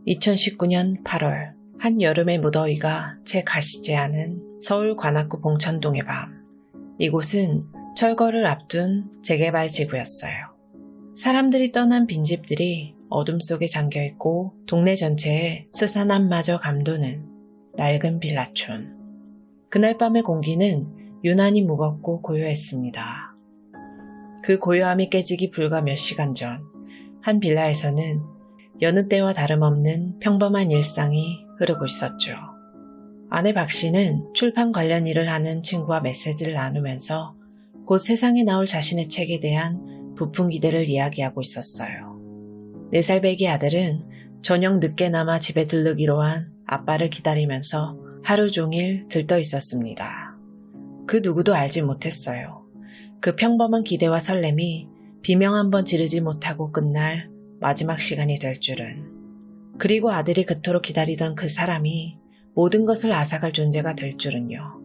2019년 8월 한 여름의 무더위가 채 가시지 않은 서울 관악구 봉천동의 밤. 이곳은 철거를 앞둔 재개발 지구였어요. 사람들이 떠난 빈집들이 어둠 속에 잠겨있고 동네 전체에 스산함마저 감도는 낡은 빌라촌. 그날 밤의 공기는 유난히 무겁고 고요했습니다. 그 고요함이 깨지기 불과 몇 시간 전, 한 빌라에서는 여느 때와 다름없는 평범한 일상이 흐르고 있었죠. 아내 박 씨는 출판 관련 일을 하는 친구와 메시지를 나누면서 곧 세상에 나올 자신의 책에 대한 부푼 기대를 이야기하고 있었어요. 4살 배기 아들은 저녁 늦게나마 집에 들르기로 한 아빠를 기다리면서 하루 종일 들떠 있었습니다. 그 누구도 알지 못했어요. 그 평범한 기대와 설렘이 비명 한번 지르지 못하고 끝날 마지막 시간이 될 줄은. 그리고 아들이 그토록 기다리던 그 사람이 모든 것을 앗아갈 존재가 될 줄은요.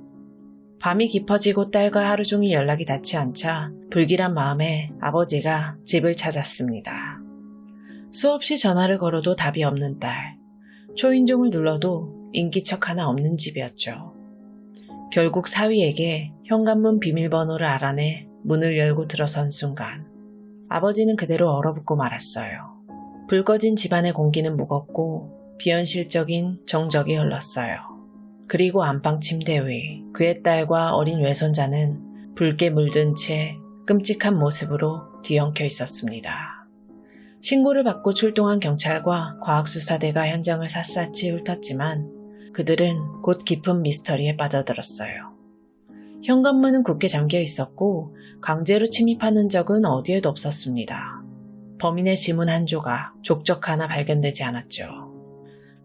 밤이 깊어지고 딸과 하루 종일 연락이 닿지 않자 불길한 마음에 아버지가 집을 찾았습니다. 수없이 전화를 걸어도 답이 없는 딸. 초인종을 눌러도 인기척 하나 없는 집이었죠. 결국 사위에게 현관문 비밀번호를 알아내 문을 열고 들어선 순간 아버지는 그대로 얼어붙고 말았어요. 불 꺼진 집안의 공기는 무겁고 비현실적인 정적이 흘렀어요. 그리고 안방 침대 위 그의 딸과 어린 외손자는 붉게 물든 채 끔찍한 모습으로 뒤엉켜 있었습니다. 신고를 받고 출동한 경찰과 과학수사대가 현장을 샅샅이 훑었지만 그들은 곧 깊은 미스터리에 빠져들었어요. 현관문은 굳게 잠겨 있었고 강제로 침입하는 적은 어디에도 없었습니다. 범인의 지문 한 조각, 족적 하나 발견되지 않았죠.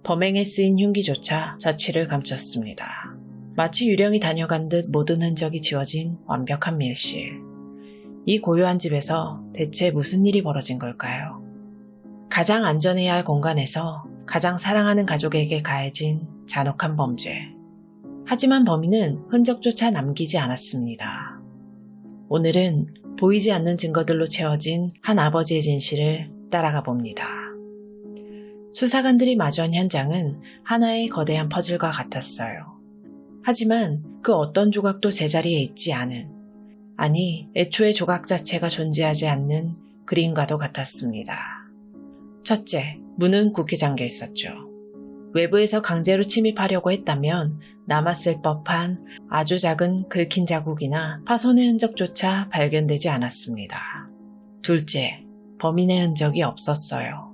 범행에 쓰인 흉기조차 자취를 감췄습니다. 마치 유령이 다녀간 듯 모든 흔적이 지워진 완벽한 밀실. 이 고요한 집에서 대체 무슨 일이 벌어진 걸까요? 가장 안전해야 할 공간에서 가장 사랑하는 가족에게 가해진 잔혹한 범죄. 하지만 범인은 흔적조차 남기지 않았습니다. 오늘은 보이지 않는 증거들로 채워진 한 아버지의 진실을 따라가 봅니다. 수사관들이 마주한 현장은 하나의 거대한 퍼즐과 같았어요. 하지만 그 어떤 조각도 제자리에 있지 않은, 아니 애초에 조각 자체가 존재하지 않는 그림과도 같았습니다. 첫째, 문은 굳게 잠겨 있었죠. 외부에서 강제로 침입하려고 했다면 남았을 법한 아주 작은 긁힌 자국이나 파손의 흔적조차 발견되지 않았습니다. 둘째, 범인의 흔적이 없었어요.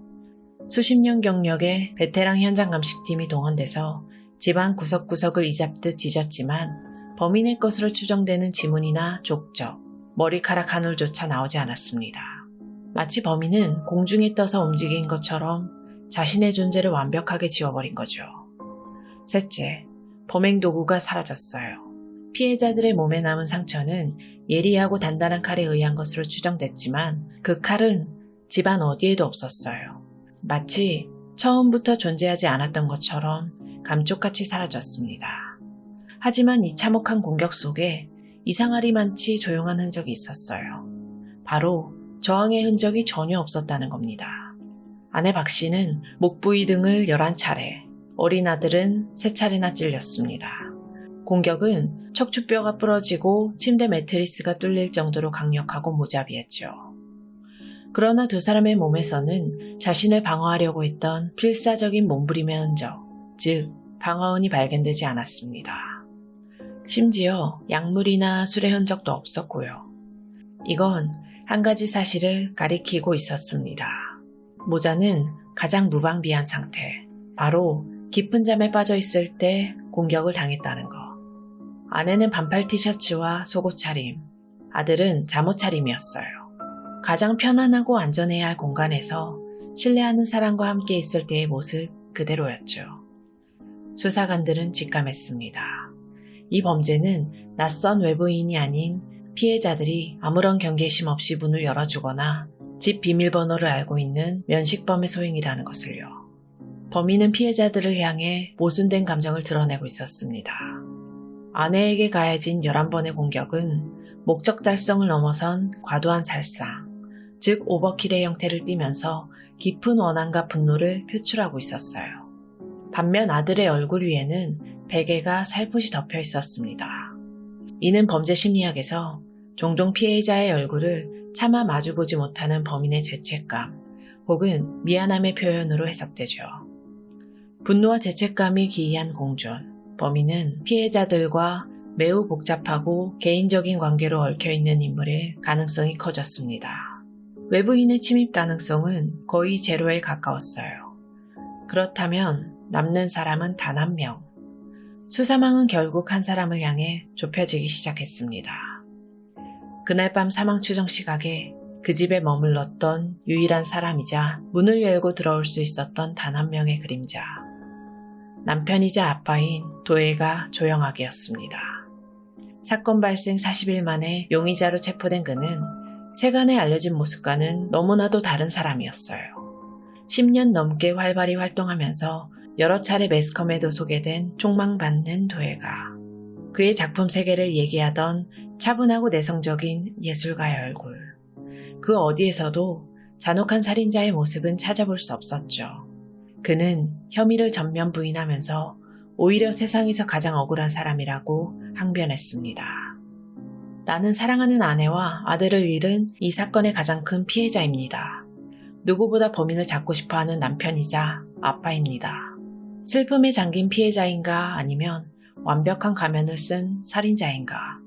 수십 년 경력의 베테랑 현장 감식팀이 동원돼서 집안 구석구석을 이잡듯 뒤졌지만 범인의 것으로 추정되는 지문이나 족적, 머리카락 한 올조차 나오지 않았습니다. 마치 범인은 공중에 떠서 움직인 것처럼 자신의 존재를 완벽하게 지워버린 거죠. 셋째, 범행 도구가 사라졌어요. 피해자들의 몸에 남은 상처는 예리하고 단단한 칼에 의한 것으로 추정됐지만 그 칼은 집안 어디에도 없었어요. 마치 처음부터 존재하지 않았던 것처럼 감쪽같이 사라졌습니다. 하지만 이 참혹한 공격 속에 이상하리만치 조용한 흔적이 있었어요. 바로 저항의 흔적이 전혀 없었다는 겁니다. 아내 박 씨는 목 부위 등을 11차례, 어린 아들은 3차례나 찔렸습니다. 공격은 척추뼈가 부러지고 침대 매트리스가 뚫릴 정도로 강력하고 무자비했죠. 그러나 두 사람의 몸에서는 자신을 방어하려고 했던 필사적인 몸부림의 흔적, 즉 방어운이 발견되지 않았습니다. 심지어 약물이나 술의 흔적도 없었고요. 이건 한 가지 사실을 가리키고 있었습니다. 모자는 가장 무방비한 상태, 바로 깊은 잠에 빠져 있을 때 공격을 당했다는 것. 아내는 반팔 티셔츠와 속옷 차림, 아들은 잠옷 차림이었어요. 가장 편안하고 안전해야 할 공간에서 신뢰하는 사람과 함께 있을 때의 모습 그대로였죠. 수사관들은 직감했습니다. 이 범죄는 낯선 외부인이 아닌 피해자들이 아무런 경계심 없이 문을 열어주거나 집 비밀번호를 알고 있는 면식범의 소행이라는 것을요. 범인은 피해자들을 향해 모순된 감정을 드러내고 있었습니다. 아내에게 가해진 11번의 공격은 목적 달성을 넘어선 과도한 살상, 즉 오버킬의 형태를 띠면서 깊은 원한과 분노를 표출하고 있었어요. 반면 아들의 얼굴 위에는 베개가 살포시 덮여 있었습니다. 이는 범죄 심리학에서 종종 피해자의 얼굴을 차마 마주보지 못하는 범인의 죄책감 혹은 미안함의 표현으로 해석되죠. 분노와 죄책감이 기이한 공존, 범인은 피해자들과 매우 복잡하고 개인적인 관계로 얽혀있는 인물일 가능성이 커졌습니다. 외부인의 침입 가능성은 거의 제로에 가까웠어요. 그렇다면 남는 사람은 단 한 명. 수사망은 결국 한 사람을 향해 좁혀지기 시작했습니다. 그날 밤 사망 추정 시각에 그 집에 머물렀던 유일한 사람이자 문을 열고 들어올 수 있었던 단 한 명의 그림자. 남편이자 아빠인 도혜가 조영학이었습니다. 사건 발생 40일 만에 용의자로 체포된 그는 세간에 알려진 모습과는 너무나도 다른 사람이었어요. 10년 넘게 활발히 활동하면서 여러 차례 매스컴에도 소개된 촉망받는 도혜가 그의 작품 세계를 얘기하던 차분하고 내성적인 예술가의 얼굴. 그 어디에서도 잔혹한 살인자의 모습은 찾아볼 수 없었죠. 그는 혐의를 전면 부인하면서 오히려 세상에서 가장 억울한 사람이라고 항변했습니다. 나는 사랑하는 아내와 아들을 잃은 이 사건의 가장 큰 피해자입니다. 누구보다 범인을 잡고 싶어하는 남편이자 아빠입니다. 슬픔에 잠긴 피해자인가 아니면 완벽한 가면을 쓴 살인자인가.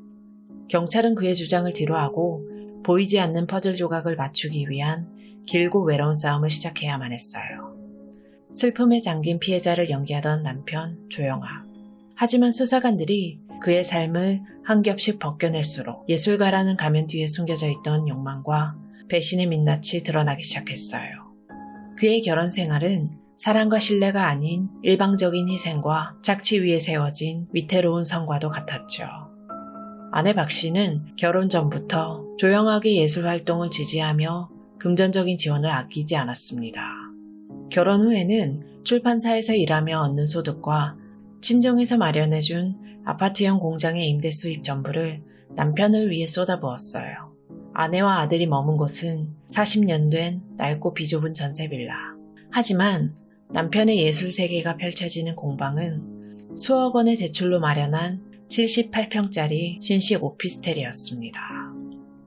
경찰은 그의 주장을 뒤로하고 보이지 않는 퍼즐 조각을 맞추기 위한 길고 외로운 싸움을 시작해야만 했어요. 슬픔에 잠긴 피해자를 연기하던 남편 조영학. 하지만 수사관들이 그의 삶을 한 겹씩 벗겨낼수록 예술가라는 가면 뒤에 숨겨져 있던 욕망과 배신의 민낯이 드러나기 시작했어요. 그의 결혼 생활은 사랑과 신뢰가 아닌 일방적인 희생과 착취 위에 세워진 위태로운 성과도 같았죠. 아내 박 씨는 결혼 전부터 조영학의 예술 활동을 지지하며 금전적인 지원을 아끼지 않았습니다. 결혼 후에는 출판사에서 일하며 얻는 소득과 친정에서 마련해준 아파트형 공장의 임대 수입 전부를 남편을 위해 쏟아부었어요. 아내와 아들이 머문 곳은 40년 된 낡고 비좁은 전세 빌라. 하지만 남편의 예술 세계가 펼쳐지는 공방은 수억 원의 대출로 마련한 78평짜리 신식 오피스텔이었습니다.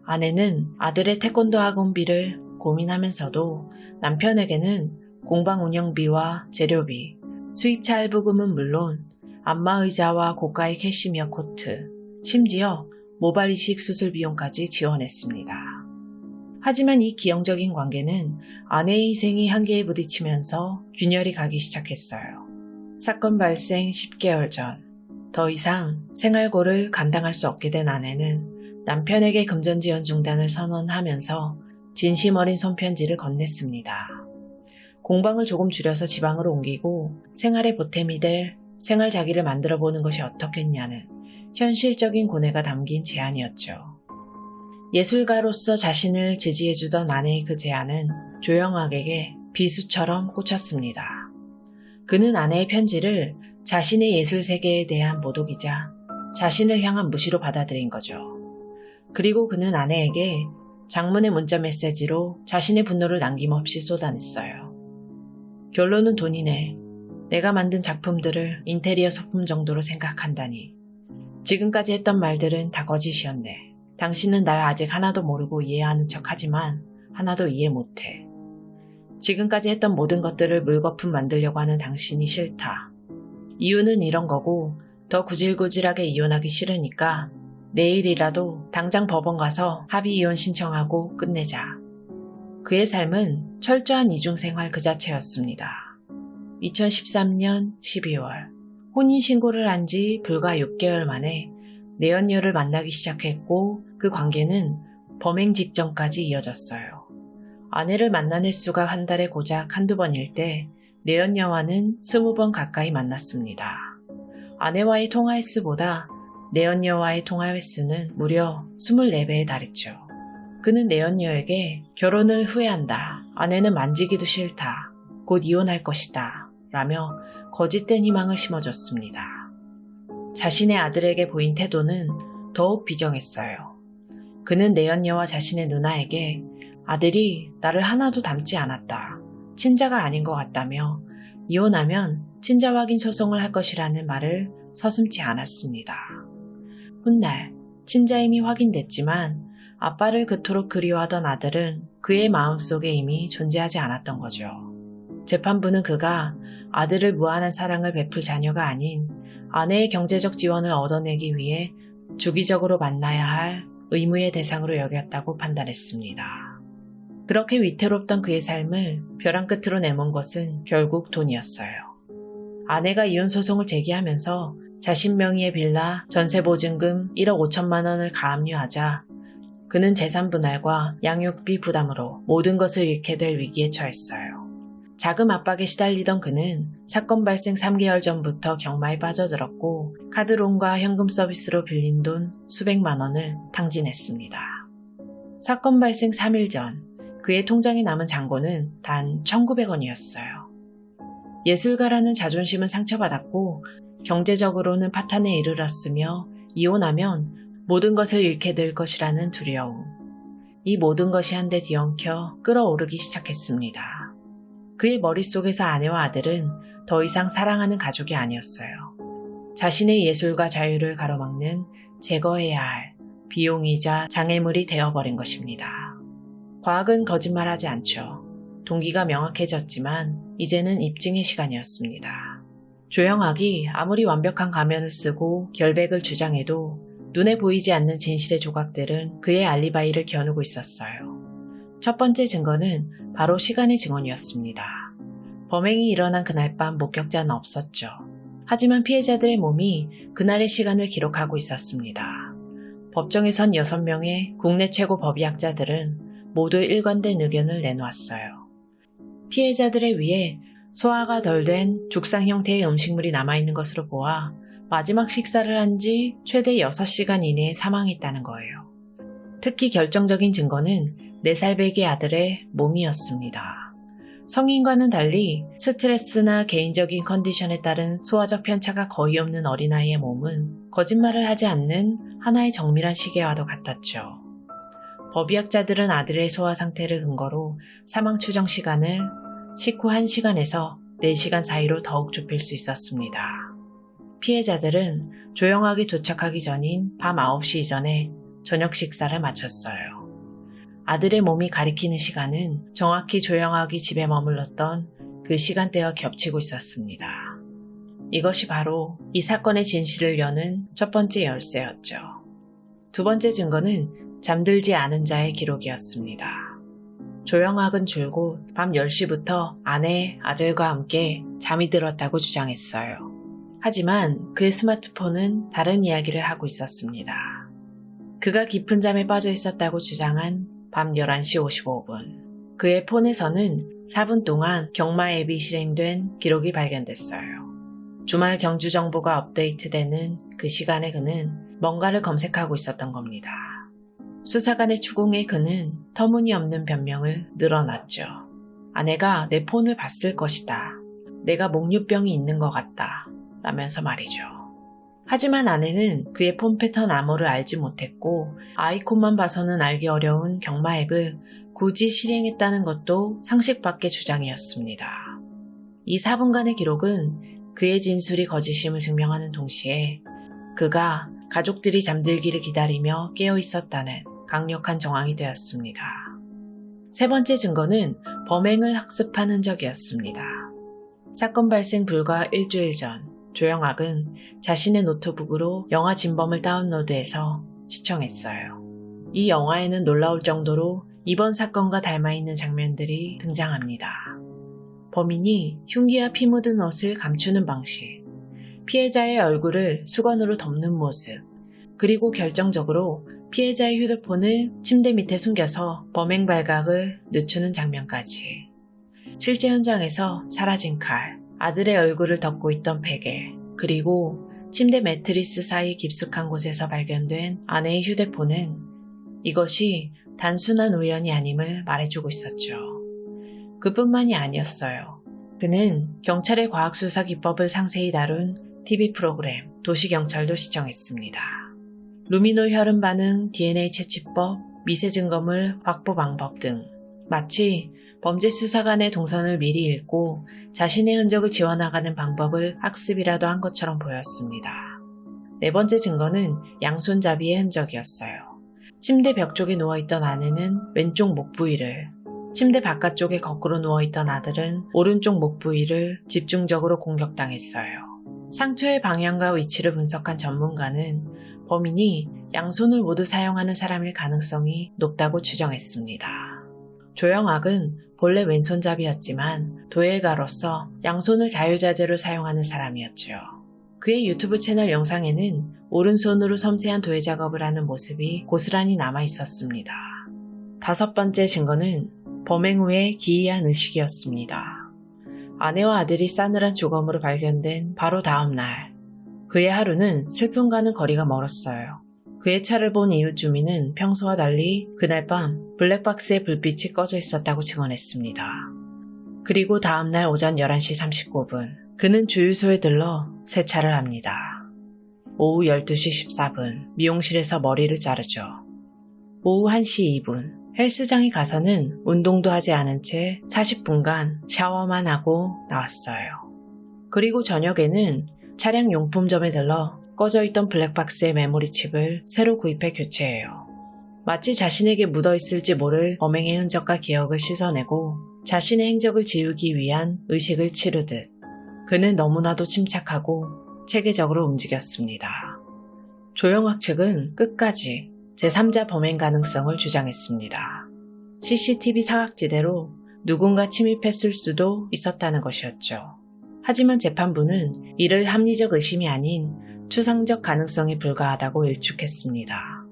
아내는 아들의 태권도 학원비를 고민하면서도 남편에게는 공방 운영비와 재료비, 수입차 할부금은 물론 안마의자와 고가의 캐시미어 코트, 심지어 모발 이식 수술 비용까지 지원했습니다. 하지만 이 기형적인 관계는 아내의 희생이 한계에 부딪히면서 균열이 가기 시작했어요. 사건 발생 10개월 전, 더 이상 생활고를 감당할 수 없게 된 아내는 남편에게 금전 지원 중단을 선언하면서 진심 어린 손편지를 건넸습니다. 공방을 조금 줄여서 지방으로 옮기고 생활의 보탬이 될 생활자기를 만들어보는 것이 어떻겠냐는 현실적인 고뇌가 담긴 제안이었죠. 예술가로서 자신을 지지해주던 아내의 그 제안은 조영학에게 비수처럼 꽂혔습니다. 그는 아내의 편지를 자신의 예술 세계에 대한 모독이자 자신을 향한 무시로 받아들인 거죠. 그리고 그는 아내에게 장문의 문자 메시지로 자신의 분노를 남김없이 쏟아냈어요. 결론은 돈이네. 내가 만든 작품들을 인테리어 소품 정도로 생각한다니. 지금까지 했던 말들은 다 거짓이었네. 당신은 날 아직 하나도 모르고 이해하는 척하지만 하나도 이해 못해. 지금까지 했던 모든 것들을 물거품 만들려고 하는 당신이 싫다. 이유는 이런 거고 더 구질구질하게 이혼하기 싫으니까 내일이라도 당장 법원 가서 합의 이혼 신청하고 끝내자. 그의 삶은 철저한 이중생활 그 자체였습니다. 2013년 12월 혼인신고를 한 지 불과 6개월 만에 내연녀를 만나기 시작했고 그 관계는 범행 직전까지 이어졌어요. 아내를 만난 횟수가 한 달에 고작 한두 번일 때 내연녀와는 20번 가까이 만났습니다. 아내와의 통화 횟수보다 내연녀와의 통화 횟수는 무려 24배에 달했죠. 그는 내연녀에게 결혼을 후회한다. 아내는 만지기도 싫다. 곧 이혼할 것이다. 라며 거짓된 희망을 심어줬습니다. 자신의 아들에게 보인 태도는 더욱 비정했어요. 그는 내연녀와 자신의 누나에게 아들이 나를 하나도 닮지 않았다. 친자가 아닌 것 같다며 이혼하면 친자 확인 소송을 할 것이라는 말을 서슴지 않았습니다. 훗날 친자임이 확인됐지만 아빠를 그토록 그리워하던 아들은 그의 마음속에 이미 존재하지 않았던 거죠. 재판부는 그가 아들을 무한한 사랑을 베풀 자녀가 아닌 아내의 경제적 지원을 얻어내기 위해 주기적으로 만나야 할 의무의 대상으로 여겼다고 판단했습니다. 그렇게 위태롭던 그의 삶을 벼랑 끝으로 내몬 것은 결국 돈이었어요. 아내가 이혼 소송을 제기하면서 자신 명의의 빌라 전세보증금 1억 5천만 원을 가압류하자 그는 재산 분할과 양육비 부담으로 모든 것을 잃게 될 위기에 처했어요. 자금 압박에 시달리던 그는 사건 발생 3개월 전부터 경마에 빠져들었고 카드론과 현금 서비스로 빌린 돈 수백만 원을 탕진했습니다. 사건 발생 3일 전 그의 통장에 남은 잔고는 단 1,900원이었어요. 예술가라는 자존심은 상처받았고 경제적으로는 파탄에 이르렀으며 이혼하면 모든 것을 잃게 될 것이라는 두려움. 이 모든 것이 한데 뒤엉켜 끓어오르기 시작했습니다. 그의 머릿속에서 아내와 아들은 더 이상 사랑하는 가족이 아니었어요. 자신의 예술과 자유를 가로막는 제거해야 할 비용이자 장애물이 되어버린 것입니다. 과학은 거짓말하지 않죠. 동기가 명확해졌지만 이제는 입증의 시간이었습니다. 조영학이 아무리 완벽한 가면을 쓰고 결백을 주장해도 눈에 보이지 않는 진실의 조각들은 그의 알리바이를 겨누고 있었어요. 첫 번째 증거는 바로 시간의 증언이었습니다. 범행이 일어난 그날 밤 목격자는 없었죠. 하지만 피해자들의 몸이 그날의 시간을 기록하고 있었습니다. 법정에 선 6명의 국내 최고 법의학자들은 모두 일관된 의견을 내놓았어요. 피해자들의 위에 소화가 덜 된 죽상 형태의 음식물이 남아있는 것으로 보아 마지막 식사를 한 지 최대 6시간 이내에 사망했다는 거예요. 특히 결정적인 증거는 4살배기 아들의 몸이었습니다. 성인과는 달리 스트레스나 개인적인 컨디션에 따른 소화적 편차가 거의 없는 어린아이의 몸은 거짓말을 하지 않는 하나의 정밀한 시계와도 같았죠. 법의학자들은 아들의 소화 상태를 근거로 사망 추정 시간을 식후 1시간에서 4시간 사이로 더욱 좁힐 수 있었습니다. 피해자들은 조영학이 도착하기 전인 밤 9시 이전에 저녁 식사를 마쳤어요. 아들의 몸이 가리키는 시간은 정확히 조영학이 집에 머물렀던 그 시간대와 겹치고 있었습니다. 이것이 바로 이 사건의 진실을 여는 첫 번째 열쇠였죠. 두 번째 증거는 잠들지 않은 자의 기록이었습니다. 조영학은 줄곧 밤 10시부터 아내, 아들과 함께 잠이 들었다고 주장했어요. 하지만 그의 스마트폰은 다른 이야기를 하고 있었습니다. 그가 깊은 잠에 빠져 있었다고 주장한 밤 11시 55분. 그의 폰에서는 4분 동안 경마 앱이 실행된 기록이 발견됐어요. 주말 경주 정보가 업데이트되는 그 시간에 그는 뭔가를 검색하고 있었던 겁니다. 수사관의 추궁에 그는 터무니없는 변명을 늘어놨죠. 아내가 내 폰을 봤을 것이다. 내가 목류병이 있는 것 같다. 라면서 말이죠. 하지만 아내는 그의 폰 패턴 암호를 알지 못했고 아이콘만 봐서는 알기 어려운 경마 앱을 굳이 실행했다는 것도 상식 밖의 주장이었습니다. 이 4분간의 기록은 그의 진술이 거짓임을 증명하는 동시에 그가 가족들이 잠들기를 기다리며 깨어 있었다는 강력한 정황이 되었습니다. 세 번째 증거는 범행을 학습한 흔적이었습니다. 사건 발생 불과 일주일 전 조영학은 자신의 노트북으로 영화 진범을 다운로드해서 시청했어요. 이 영화에는 놀라울 정도로 이번 사건과 닮아있는 장면들이 등장합니다. 범인이 흉기와 피 묻은 옷을 감추는 방식, 피해자의 얼굴을 수건으로 덮는 모습, 그리고 결정적으로 피해자의 휴대폰을 침대 밑에 숨겨서 범행 발각을 늦추는 장면까지. 실제 현장에서 사라진 칼, 아들의 얼굴을 덮고 있던 베개, 그리고 침대 매트리스 사이 깊숙한 곳에서 발견된 아내의 휴대폰은 이것이 단순한 우연이 아님을 말해주고 있었죠. 그뿐만이 아니었어요. 그는 경찰의 과학수사 기법을 상세히 다룬 TV 프로그램 도시경찰도 시청했습니다. 루미노 혈흔 반응, DNA 채취법, 미세 증거물 확보 방법 등 마치 범죄 수사관의 동선을 미리 읽고 자신의 흔적을 지워나가는 방법을 학습이라도 한 것처럼 보였습니다. 네 번째 증거는 양손잡이의 흔적이었어요. 침대 벽 쪽에 누워있던 아내는 왼쪽 목 부위를, 침대 바깥쪽에 거꾸로 누워있던 아들은 오른쪽 목 부위를 집중적으로 공격당했어요. 상처의 방향과 위치를 분석한 전문가는 범인이 양손을 모두 사용하는 사람일 가능성이 높다고 추정했습니다. 조영학은 본래 왼손잡이였지만 도예가로서 양손을 자유자재로 사용하는 사람이었죠. 그의 유튜브 채널 영상에는 오른손으로 섬세한 도예 작업을 하는 모습이 고스란히 남아 있었습니다. 다섯 번째 증거는 범행 후의 기이한 의식이었습니다. 아내와 아들이 싸늘한 주검으로 발견된 바로 다음 날, 그의 하루는 슬픔과는 거리가 멀었어요. 그의 차를 본 이웃 주민은 평소와 달리 그날 밤 블랙박스의 불빛이 꺼져 있었다고 증언했습니다. 그리고 다음날 오전 11시 39분, 그는 주유소에 들러 세차를 합니다. 오후 12시 14분, 미용실에서 머리를 자르죠. 오후 1시 2분, 헬스장에 가서는 운동도 하지 않은 채 40분간 샤워만 하고 나왔어요. 그리고 저녁에는 차량 용품점에 들러 꺼져있던 블랙박스의 메모리 칩을 새로 구입해 교체해요. 마치 자신에게 묻어있을지 모를 범행의 흔적과 기억을 씻어내고 자신의 행적을 지우기 위한 의식을 치르듯 그는 너무나도 침착하고 체계적으로 움직였습니다. 조영학 측은 끝까지 제3자 범행 가능성을 주장했습니다. CCTV 사각지대로 누군가 침입했을 수도 있었다는 것이었죠. 하지만 재판부는 이를 합리적 의심이 아닌 추상적 가능성에 불과하다고 일축했습니다.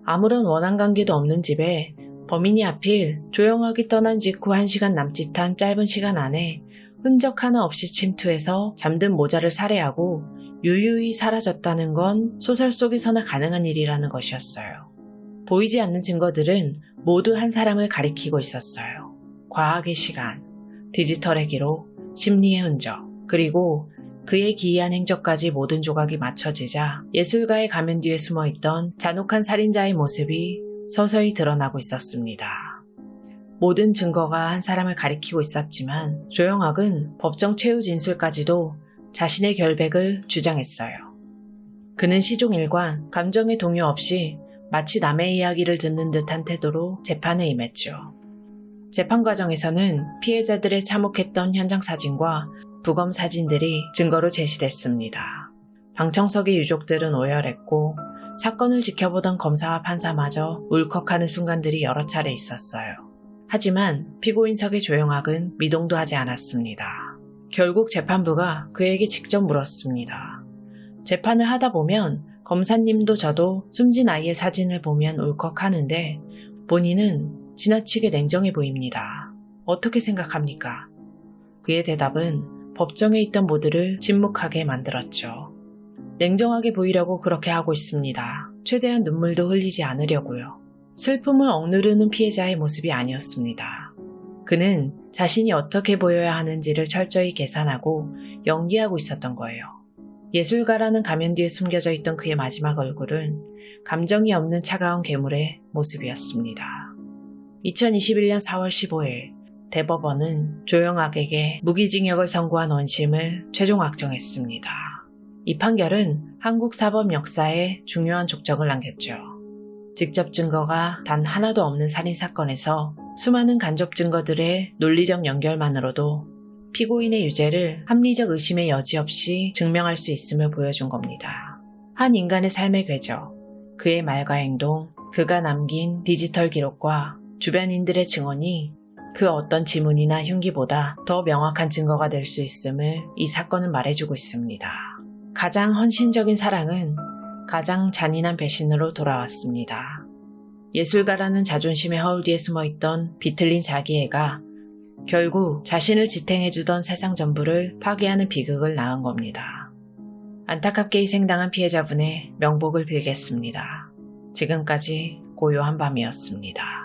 아무런 원한 관계도 없는 집에 범인이 하필 조영학이 떠난 직후 1시간 남짓한 짧은 시간 안에 흔적 하나 없이 침투해서 잠든 모자를 살해하고 유유히 사라졌다는 건 소설 속에서나 가능한 일이라는 것이었어요. 보이지 않는 증거들은 모두 한 사람을 가리키고 있었어요. 과학의 시간, 디지털의 기록, 심리의 흔적, 그리고 그의 기이한 행적까지 모든 조각이 맞춰지자 예술가의 가면 뒤에 숨어있던 잔혹한 살인자의 모습이 서서히 드러나고 있었습니다. 모든 증거가 한 사람을 가리키고 있었지만 조영학은 법정 최후 진술까지도 자신의 결백을 주장했어요. 그는 시종일관 감정의 동요 없이 마치 남의 이야기를 듣는 듯한 태도로 재판에 임했죠. 재판 과정에서는 피해자들의 참혹했던 현장 사진과 부검 사진들이 증거로 제시됐습니다. 방청석의 유족들은 오열했고 사건을 지켜보던 검사와 판사마저 울컥하는 순간들이 여러 차례 있었어요. 하지만 피고인석의 조영학은 미동도 하지 않았습니다. 결국 재판부가 그에게 직접 물었습니다. 재판을 하다 보면 검사님도 저도 숨진 아이의 사진을 보면 울컥하는데 본인은 지나치게 냉정해 보입니다. 어떻게 생각합니까? 그의 대답은 법정에 있던 모두를 침묵하게 만들었죠. 냉정하게 보이려고 그렇게 하고 있습니다. 최대한 눈물도 흘리지 않으려고요. 슬픔을 억누르는 피해자의 모습이 아니었습니다. 그는 자신이 어떻게 보여야 하는지를 철저히 계산하고 연기하고 있었던 거예요. 예술가라는 가면 뒤에 숨겨져 있던 그의 마지막 얼굴은 감정이 없는 차가운 괴물의 모습이었습니다. 2021년 4월 15일 대법원은 조영학에게 무기징역을 선고한 원심을 최종 확정했습니다. 이 판결은 한국 사법 역사에 중요한 족적을 남겼죠. 직접 증거가 단 하나도 없는 살인사건에서 수많은 간접 증거들의 논리적 연결만으로도 피고인의 유죄를 합리적 의심의 여지 없이 증명할 수 있음을 보여준 겁니다. 한 인간의 삶의 궤적, 그의 말과 행동, 그가 남긴 디지털 기록과 주변인들의 증언이 그 어떤 지문이나 흉기보다 더 명확한 증거가 될 수 있음을 이 사건은 말해주고 있습니다. 가장 헌신적인 사랑은 가장 잔인한 배신으로 돌아왔습니다. 예술가라는 자존심의 허울 뒤에 숨어있던 비틀린 자기애가 결국 자신을 지탱해주던 세상 전부를 파괴하는 비극을 낳은 겁니다. 안타깝게 희생당한 피해자분의 명복을 빌겠습니다. 지금까지 고요한 밤이었습니다.